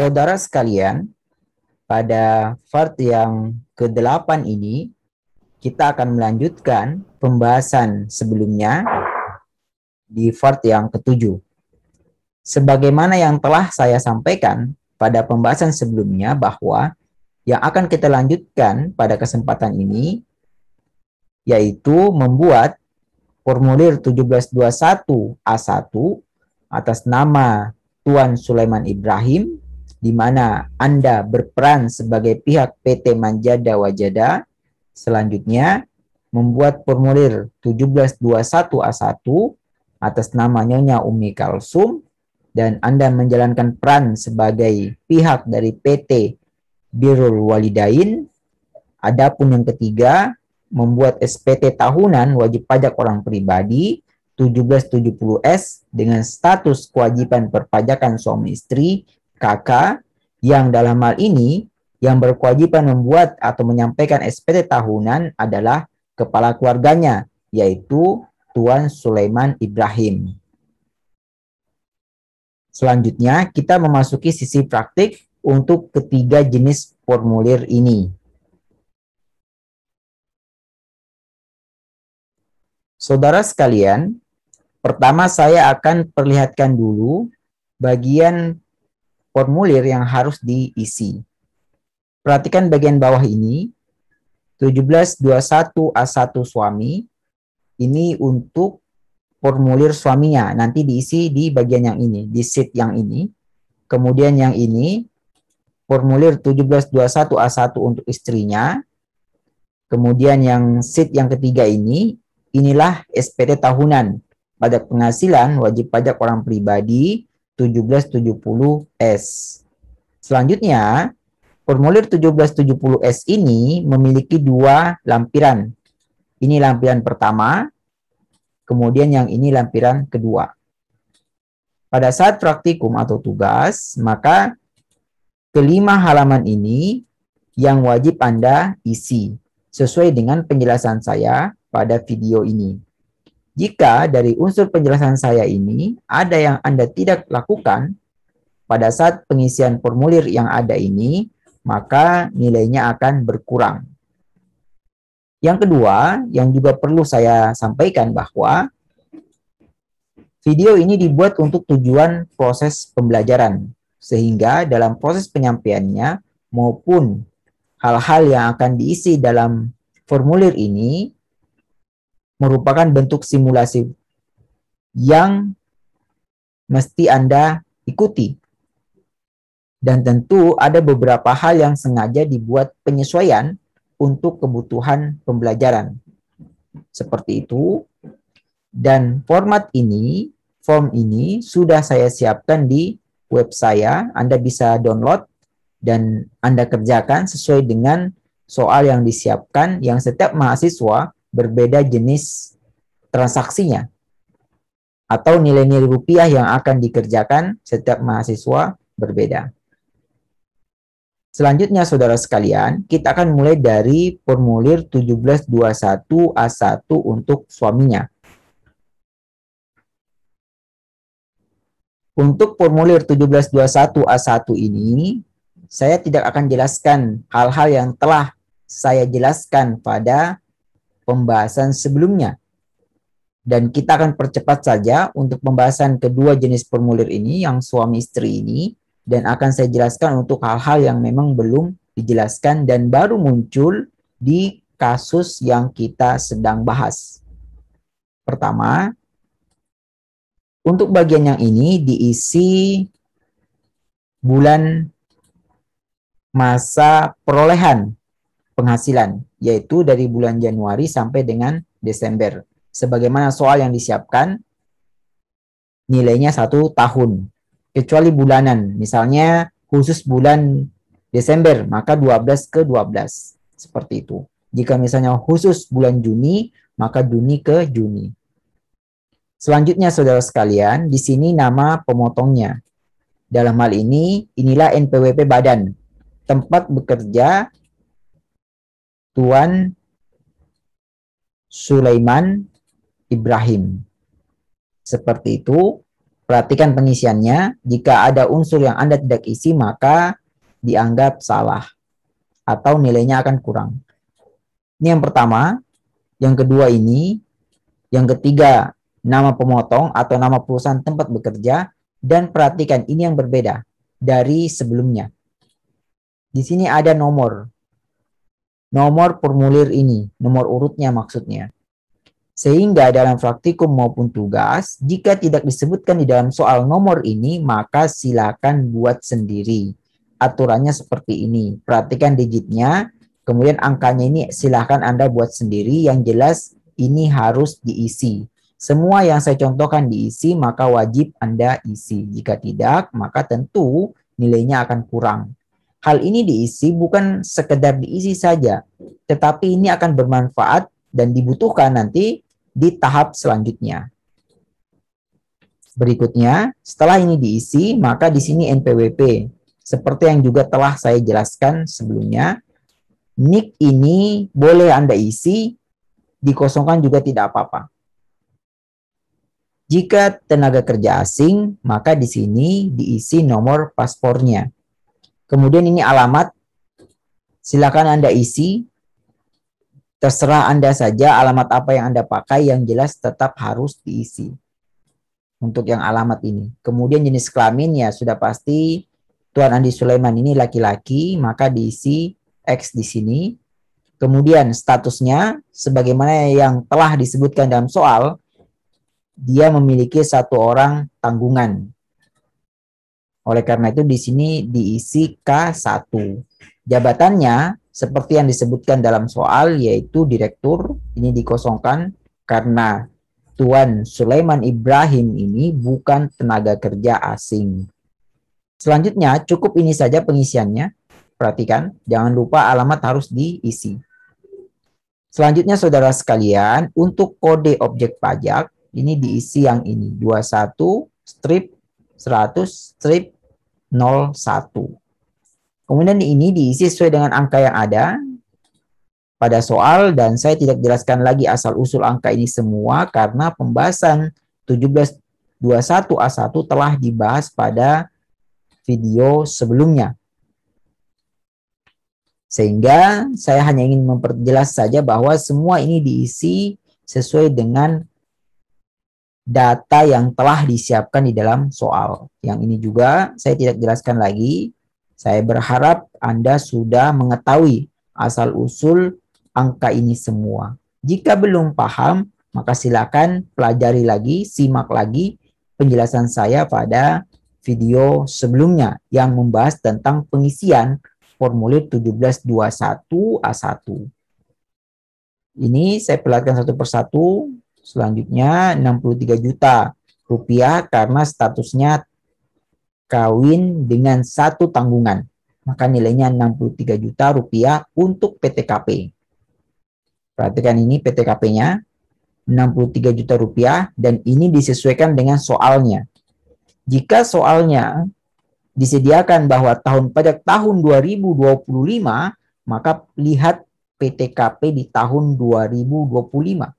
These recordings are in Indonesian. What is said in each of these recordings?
Saudara sekalian, pada part yang ke-8 ini, kita akan melanjutkan pembahasan sebelumnya di part yang ke-7. Sebagaimana yang telah saya sampaikan pada pembahasan sebelumnya bahwa yang akan kita lanjutkan pada kesempatan ini yaitu membuat formulir 1721A1 atas nama Tuan Sulaiman Ibrahim, di mana Anda berperan sebagai pihak PT Manjada Wajada. Selanjutnya, membuat formulir 1721A1 atas nama Nyonya Umi Kalsum, dan Anda menjalankan peran sebagai pihak dari PT Birrul Walidain. Adapun yang ketiga, membuat SPT tahunan wajib pajak orang pribadi 1770S dengan status kewajiban perpajakan suami istri KK, yang dalam hal ini yang berkewajiban membuat atau menyampaikan SPT tahunan adalah kepala keluarganya, yaitu Tuan Sulaiman Ibrahim. Selanjutnya, kita memasuki sisi praktik untuk ketiga jenis formulir ini. Saudara sekalian, pertama saya akan perlihatkan dulu bagian formulir yang harus diisi. Perhatikan bagian bawah ini, 1721A1 suami, ini untuk formulir suaminya, nanti diisi di bagian yang ini, di sheet yang ini. Kemudian yang ini, formulir 1721A1 untuk istrinya. Kemudian yang sheet yang ketiga ini, inilah SPT tahunan pada penghasilan wajib pajak orang pribadi 1770S. Selanjutnya, formulir 1770S ini memiliki dua lampiran. Ini lampiran pertama, kemudian yang ini lampiran kedua. Pada saat praktikum atau tugas, maka kelima halaman ini yang wajib Anda isi sesuai dengan penjelasan saya pada video ini. Jika dari unsur penjelasan saya ini ada yang Anda tidak lakukan pada saat pengisian formulir yang ada ini, maka nilainya akan berkurang. Yang kedua, yang juga perlu saya sampaikan bahwa video ini dibuat untuk tujuan proses pembelajaran, sehingga dalam proses penyampaiannya maupun hal-hal yang akan diisi dalam formulir ini merupakan bentuk simulasi yang mesti Anda ikuti. Dan tentu ada beberapa hal yang sengaja dibuat penyesuaian untuk kebutuhan pembelajaran. Seperti itu. Dan form ini sudah saya siapkan di web saya. Anda bisa download dan Anda kerjakan sesuai dengan soal yang disiapkan, yang setiap mahasiswa berbeda jenis transaksinya atau nilai-nilai rupiah yang akan dikerjakan setiap mahasiswa berbeda. Selanjutnya, saudara sekalian, kita akan mulai dari formulir 1721A1 untuk suaminya. Untuk formulir 1721A1 ini, saya tidak akan jelaskan hal-hal yang telah saya jelaskan pada pembahasan sebelumnya. Dan kita akan percepat saja untuk pembahasan kedua jenis formulir ini, yang suami istri ini, dan akan saya jelaskan untuk hal-hal yang memang belum dijelaskan dan baru muncul di kasus yang kita sedang bahas. Pertama, untuk bagian yang ini diisi bulan masa perolehan penghasilan, yaitu dari bulan Januari sampai dengan Desember. Sebagaimana soal yang disiapkan, nilainya 1 tahun. Kecuali bulanan, misalnya khusus bulan Desember, maka 12 ke 12. Seperti itu. Jika misalnya khusus bulan Juni, maka Juni ke Juni. Selanjutnya, saudara sekalian, di sini nama pemotongnya. Dalam hal ini, inilah NPWP badan. Tempat bekerja Tuan Sulaiman Ibrahim. Seperti itu. Perhatikan pengisiannya. Jika ada unsur yang Anda tidak isi, maka dianggap salah atau nilainya akan kurang. Ini yang pertama. Yang kedua ini. Yang ketiga, nama pemotong atau nama perusahaan tempat bekerja. Dan perhatikan, ini yang berbeda dari sebelumnya. Di sini ada nomor formulir ini, nomor urutnya maksudnya. Sehingga dalam praktikum maupun tugas, jika tidak disebutkan di dalam soal nomor ini, maka silakan buat sendiri. Aturannya seperti ini. Perhatikan digitnya, kemudian angkanya ini silakan Anda buat sendiri. Yang jelas ini harus diisi. Semua yang saya contohkan diisi, maka wajib Anda isi. Jika tidak, maka tentu nilainya akan kurang. Hal ini diisi bukan sekedar diisi saja, tetapi ini akan bermanfaat dan dibutuhkan nanti di tahap selanjutnya. Berikutnya, setelah ini diisi, maka di sini NPWP. Seperti yang juga telah saya jelaskan sebelumnya, NIK ini boleh Anda isi, dikosongkan juga tidak apa-apa. Jika tenaga kerja asing, maka di sini diisi nomor paspornya. Kemudian ini alamat, silakan Anda isi. Terserah Anda saja alamat apa yang Anda pakai, yang jelas tetap harus diisi. Untuk yang alamat ini. Kemudian jenis kelamin ya sudah pasti Tuan Andi Sulaiman ini laki-laki, maka diisi X di sini. Kemudian statusnya sebagaimana yang telah disebutkan dalam soal, dia memiliki 1 orang tanggungan. Oleh karena itu di sini diisi K1. Jabatannya seperti yang disebutkan dalam soal, yaitu direktur. Ini dikosongkan karena Tuan Sulaiman Ibrahim ini bukan tenaga kerja asing. Selanjutnya cukup ini saja pengisiannya. Perhatikan, jangan lupa alamat harus diisi. Selanjutnya saudara sekalian, untuk kode objek pajak, ini diisi yang ini, 21-100-01. Kemudian ini diisi sesuai dengan angka yang ada pada soal, dan saya tidak jelaskan lagi asal-usul angka ini semua karena pembahasan 1721A1 telah dibahas pada video sebelumnya. Sehingga saya hanya ingin memperjelas saja bahwa semua ini diisi sesuai dengan data yang telah disiapkan di dalam soal. Yang ini juga saya tidak jelaskan lagi. Saya berharap Anda sudah mengetahui asal-usul angka ini semua. Jika belum paham, maka silakan pelajari lagi, simak lagi penjelasan saya pada video sebelumnya yang membahas tentang pengisian formulir 1721A1. Ini saya perlihatkan satu persatu. Selanjutnya 63 juta rupiah karena statusnya kawin dengan 1 tanggungan. Maka nilainya 63 juta rupiah untuk PTKP. Perhatikan ini PTKP-nya 63 juta rupiah dan ini disesuaikan dengan soalnya. Jika soalnya disediakan bahwa tahun pajak tahun 2025, maka lihat PTKP di tahun 2025.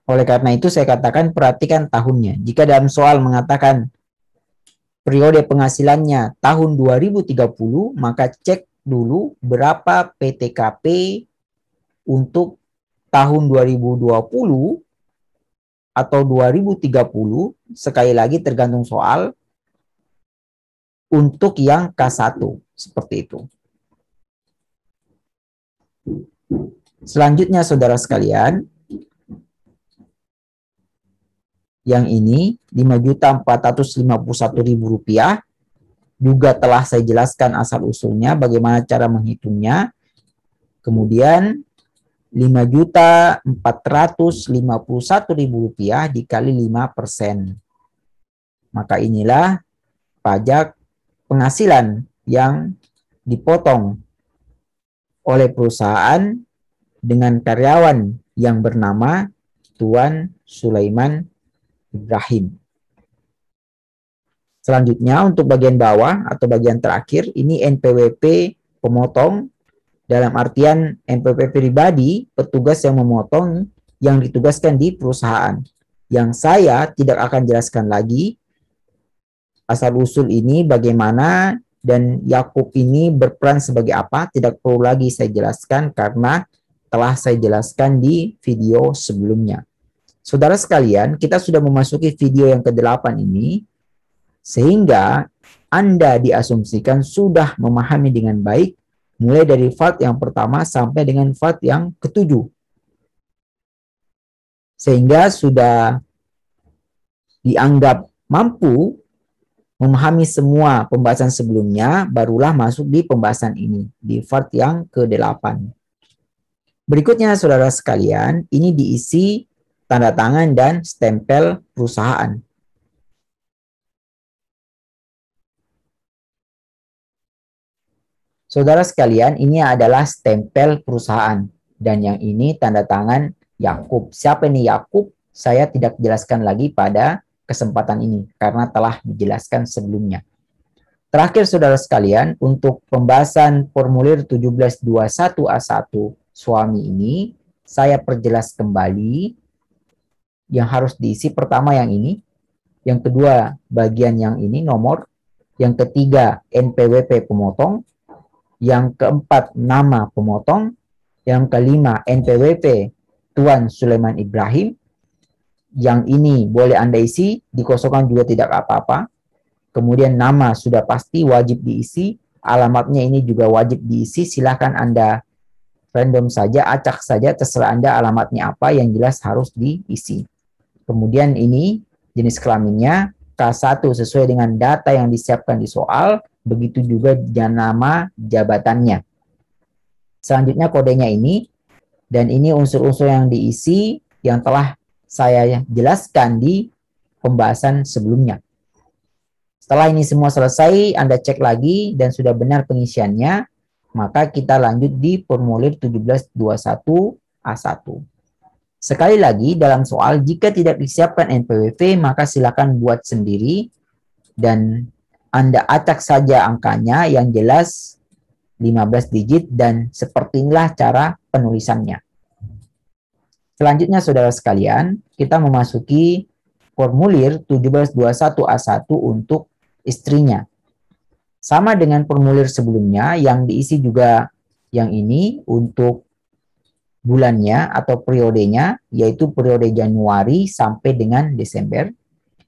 Oleh karena itu saya katakan perhatikan tahunnya. Jika dalam soal mengatakan periode penghasilannya tahun 2030, maka cek dulu berapa PTKP untuk tahun 2020 atau 2030, sekali lagi tergantung soal, untuk yang K1, seperti itu. Selanjutnya saudara sekalian, yang ini 5.451.000 rupiah juga telah saya jelaskan asal-usulnya, bagaimana cara menghitungnya. Kemudian 5.451.000 rupiah dikali 5%. Maka inilah pajak penghasilan yang dipotong oleh perusahaan dengan karyawan yang bernama Tuan Sulaiman Ibrahim. Selanjutnya untuk bagian bawah atau bagian terakhir, ini NPWP pemotong, dalam artian NPWP pribadi, petugas yang memotong yang ditugaskan di perusahaan. yang saya tidak akan jelaskan lagi asal-usul ini bagaimana dan Yakub ini berperan sebagai apa, tidak perlu lagi saya jelaskan karena telah saya jelaskan di video sebelumnya. Saudara sekalian, kita sudah memasuki video yang ke-8 ini, sehingga Anda diasumsikan sudah memahami dengan baik mulai dari falt yang pertama sampai dengan falt yang ke-7. Sehingga sudah dianggap mampu memahami semua pembahasan sebelumnya, barulah masuk di pembahasan ini, di part yang ke-8. Berikutnya, saudara sekalian, ini diisi tanda tangan dan stempel perusahaan. Saudara sekalian, ini adalah stempel perusahaan, dan yang ini tanda tangan Yakub. Siapa ini Yakub? Saya tidak jelaskan lagi pada kesempatan ini karena telah dijelaskan sebelumnya. Terakhir saudara sekalian, untuk pembahasan formulir 1721A1 suami ini, saya perjelas kembali yang harus diisi. Pertama yang ini, yang kedua bagian yang ini nomor, yang ketiga NPWP pemotong, yang keempat nama pemotong, yang kelima NPWP Tuan Sulaiman Ibrahim. Yang ini boleh Anda isi, dikosongkan juga tidak apa-apa. Kemudian nama sudah pasti wajib diisi, alamatnya ini juga wajib diisi. Silakan Anda random saja, acak saja, terserah Anda alamatnya apa, yang jelas harus diisi. Kemudian ini jenis kelaminnya K1 sesuai dengan data yang disiapkan di soal, begitu juga nama jabatannya. Selanjutnya kodenya ini, dan ini unsur-unsur yang diisi yang telah saya jelaskan di pembahasan sebelumnya. Setelah ini semua selesai, Anda cek lagi dan sudah benar pengisiannya, maka kita lanjut di formulir 1721A1. Sekali lagi, dalam soal jika tidak disiapkan NPWP, maka silakan buat sendiri dan Anda acak saja angkanya, yang jelas 15 digit, dan seperti inilah cara penulisannya. Selanjutnya saudara sekalian, kita memasuki formulir 1721A1 untuk istrinya. Sama dengan formulir sebelumnya, yang diisi juga yang ini untuk bulannya atau periodenya, yaitu periode Januari sampai dengan Desember.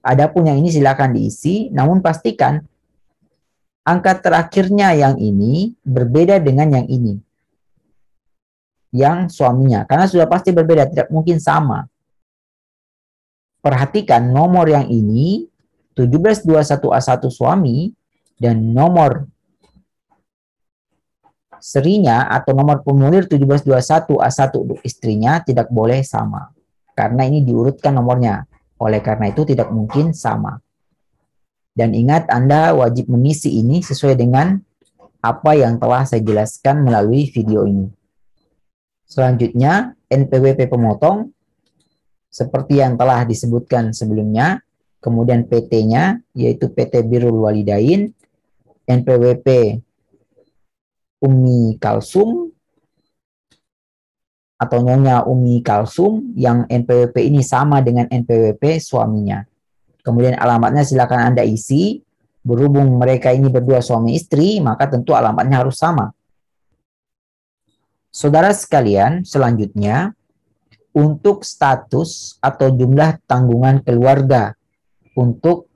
Adapun yang ini silakan diisi, namun pastikan angka terakhirnya yang ini berbeda dengan yang ini, yang suaminya, karena sudah pasti berbeda, tidak mungkin sama. Perhatikan nomor yang ini 1721A1 suami dan nomor serinya atau nomor formulir 1721A1 untuk istrinya tidak boleh sama, karena ini diurutkan nomornya. Oleh karena itu tidak mungkin sama. Dan ingat, Anda wajib mengisi ini sesuai dengan apa yang telah saya jelaskan melalui video ini. Selanjutnya, NPWP pemotong, seperti yang telah disebutkan sebelumnya. Kemudian PT-nya, yaitu PT Birrul Walidain, NPWP Ummi Kalsum, atau Nyonya Ummi Kalsum, yang NPWP ini sama dengan NPWP suaminya. Kemudian alamatnya silakan Anda isi. Berhubung mereka ini berdua suami istri, maka tentu alamatnya harus sama. Saudara sekalian, selanjutnya untuk status atau jumlah tanggungan keluarga untuk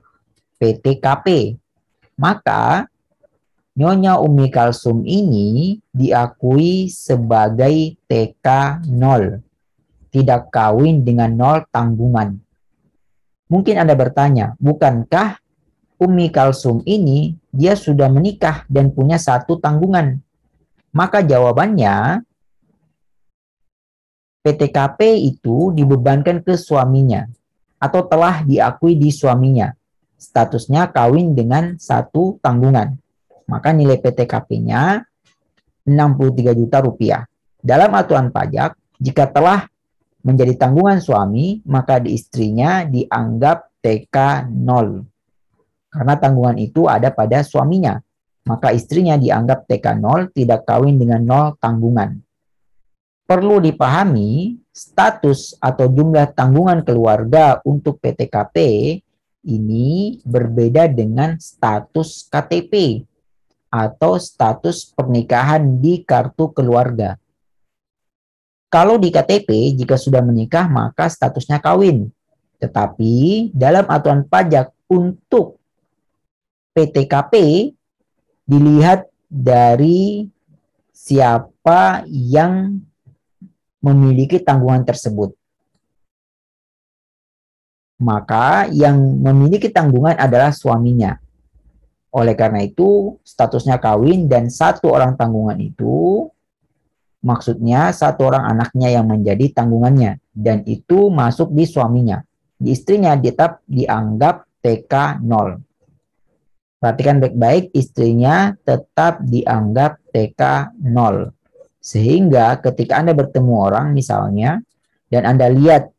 PTKP, maka Nyonya Ummi Kalsum ini diakui sebagai TK0, tidak kawin dengan 0 tanggungan. Mungkin Anda bertanya, bukankah Ummi Kalsum ini dia sudah menikah dan punya 1 tanggungan? Maka jawabannya, PTKP itu dibebankan ke suaminya atau telah diakui di suaminya. Statusnya kawin dengan 1 tanggungan. Maka nilai PTKP-nya 63 juta rupiah. Dalam aturan pajak, jika telah menjadi tanggungan suami, maka di istrinya dianggap TK0. Karena tanggungan itu ada pada suaminya. Maka istrinya dianggap TK0, tidak kawin dengan 0 tanggungan. Perlu dipahami status atau jumlah tanggungan keluarga untuk PTKP ini berbeda dengan status KTP atau status pernikahan di kartu keluarga. Kalau di KTP, jika sudah menikah maka statusnya kawin. Tetapi dalam aturan pajak untuk PTKP dilihat dari siapa yang memiliki tanggungan tersebut. Maka yang memiliki tanggungan adalah suaminya. Oleh karena itu, statusnya kawin dan satu orang tanggungan itu maksudnya satu orang anaknya yang menjadi tanggungannya dan itu masuk di suaminya. Di istrinya tetap dianggap TK 0. Perhatikan baik-baik, istrinya tetap dianggap TK 0. Sehingga ketika Anda bertemu orang misalnya, dan Anda lihat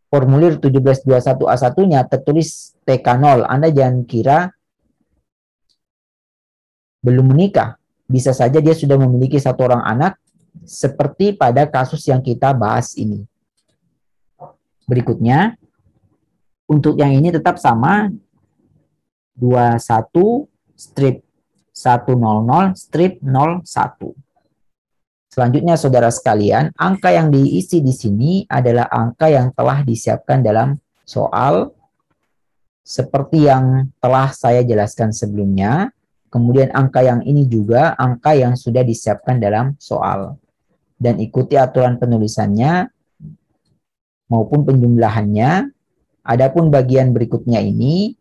formulir 1721A1-nya tertulis TK 0, Anda jangan kira belum menikah. Bisa saja dia sudah memiliki satu orang anak, seperti pada kasus yang kita bahas ini. Berikutnya, untuk yang ini tetap sama, 21/100/01. Selanjutnya, saudara sekalian, angka yang diisi di sini adalah angka yang telah disiapkan dalam soal seperti yang telah saya jelaskan sebelumnya. Kemudian angka yang ini juga angka yang sudah disiapkan dalam soal. Dan ikuti aturan penulisannya maupun penjumlahannya. Adapun bagian berikutnya ini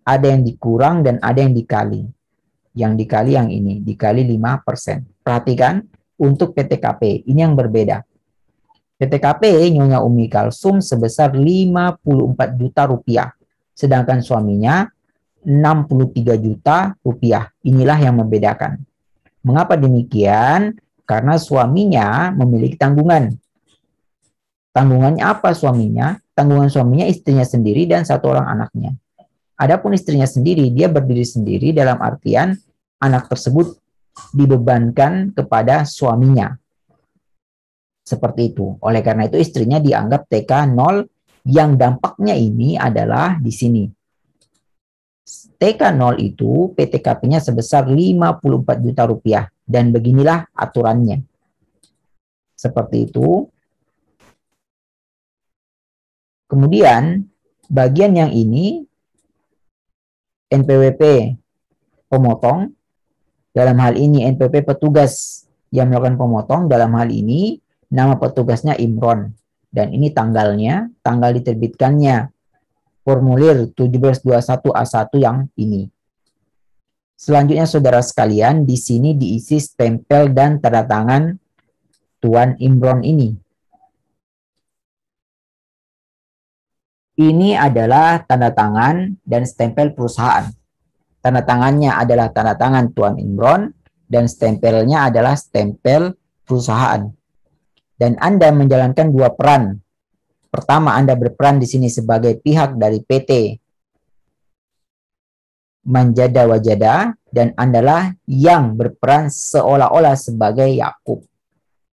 ada yang dikurang dan ada yang dikali. Yang dikali yang ini, dikali 5%. Perhatikan. Untuk PTKP, ini yang berbeda. PTKP Nyonya Umi Kalsum sebesar 54 juta rupiah. Sedangkan suaminya 63 juta rupiah. Inilah yang membedakan. Mengapa demikian? Karena suaminya memiliki tanggungan. Tanggungannya apa suaminya? Tanggungan suaminya istrinya sendiri dan satu orang anaknya. Adapun istrinya sendiri, dia berdiri sendiri dalam artian anak tersebut dibebankan kepada suaminya. Seperti itu. Oleh karena itu istrinya dianggap TK 0 yang dampaknya ini adalah di sini. TK 0 itu PTKP-nya sebesar 54 juta rupiah. Dan beginilah aturannya. Seperti itu. Kemudian bagian yang ini NPWP pemotong. Dalam hal ini NPP petugas yang melakukan pemotong, dalam hal ini nama petugasnya Imron. Dan ini tanggalnya, tanggal diterbitkannya. Formulir 1721A1 yang ini. Selanjutnya saudara sekalian, di sini diisi stempel dan tanda tangan Tuan Imron ini. Ini adalah tanda tangan dan stempel perusahaan. Tanda tangannya adalah tanda tangan Tuan Imron dan stempelnya adalah stempel perusahaan. Dan Anda menjalankan dua peran. Pertama, Anda berperan di sini sebagai pihak dari PT Manjada Wajada dan Andalah yang berperan seolah-olah sebagai Yakub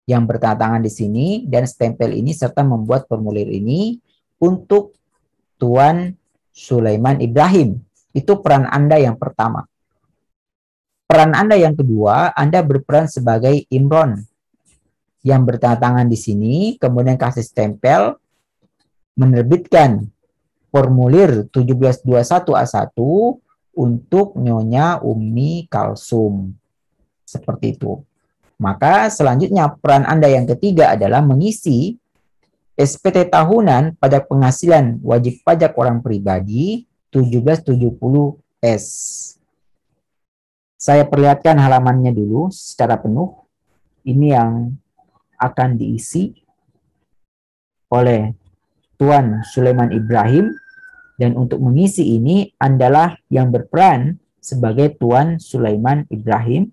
yang bertanda tangan di sini dan stempel ini serta membuat formulir ini untuk Tuan Sulaiman Ibrahim. Itu peran Anda yang pertama. Peran Anda yang kedua, Anda berperan sebagai Imron yang bertanda tangan di sini, kemudian kasih stempel, menerbitkan formulir 1721A1 untuk Nyonya Umi Kalsum. Seperti itu. Maka selanjutnya peran Anda yang ketiga adalah mengisi SPT tahunan pajak penghasilan wajib pajak orang pribadi 1770S. Saya perlihatkan halamannya dulu secara penuh. Ini yang akan diisi oleh Tuan Sulaiman Ibrahim. Dan untuk mengisi ini, Andalah yang berperan sebagai Tuan Sulaiman Ibrahim.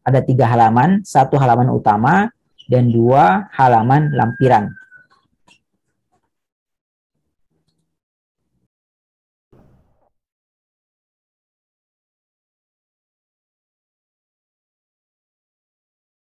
Ada 3 halaman, 1 halaman utama, dan 2 halaman lampiran.